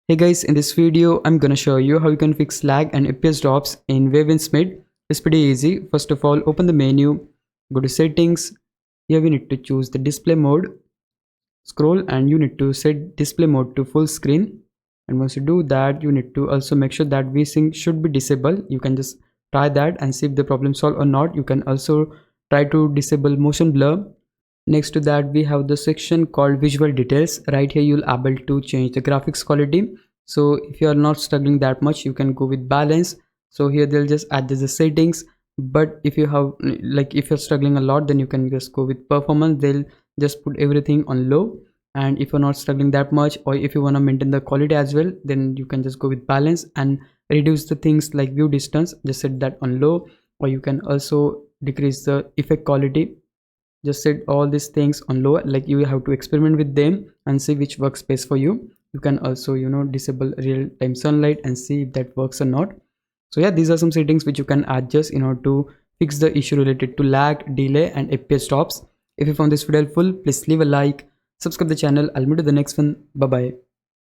Hey guys, in this video I'm gonna show you how you can fix lag and FPS drops in Waves Mid. It's pretty easy. First of all, open the menu, go to settings. Here we need to choose the display mode. Scroll and you need to set display mode to full screen. And once you do that, you need to also make sure that VSync should be disabled. You can just try that and see if the problem solved or not. You can also try to disable motion blur. Next to that, we have the section called visual details. Right here you'll able to change the graphics quality. So if you are not struggling that much, you can go with balance. So here they'll just add the settings, but if you have if you're struggling a lot, then you can just go with performance. They'll just put everything on low. And if you're not struggling that much, or if you want to maintain the quality as well, then you can just go with balance and reduce the things like view distance, just set that on low. Or you can also decrease the effect quality, just set all these things on low. Like, you have to experiment with them and see which works best for you. You can also disable real-time sunlight and see if that works or not. So yeah, these are some settings which you can adjust in order to fix the issue related to lag, delay and FPS drops. If you found this video helpful, please leave a like, subscribe the channel. I'll meet you in the next one. Bye bye.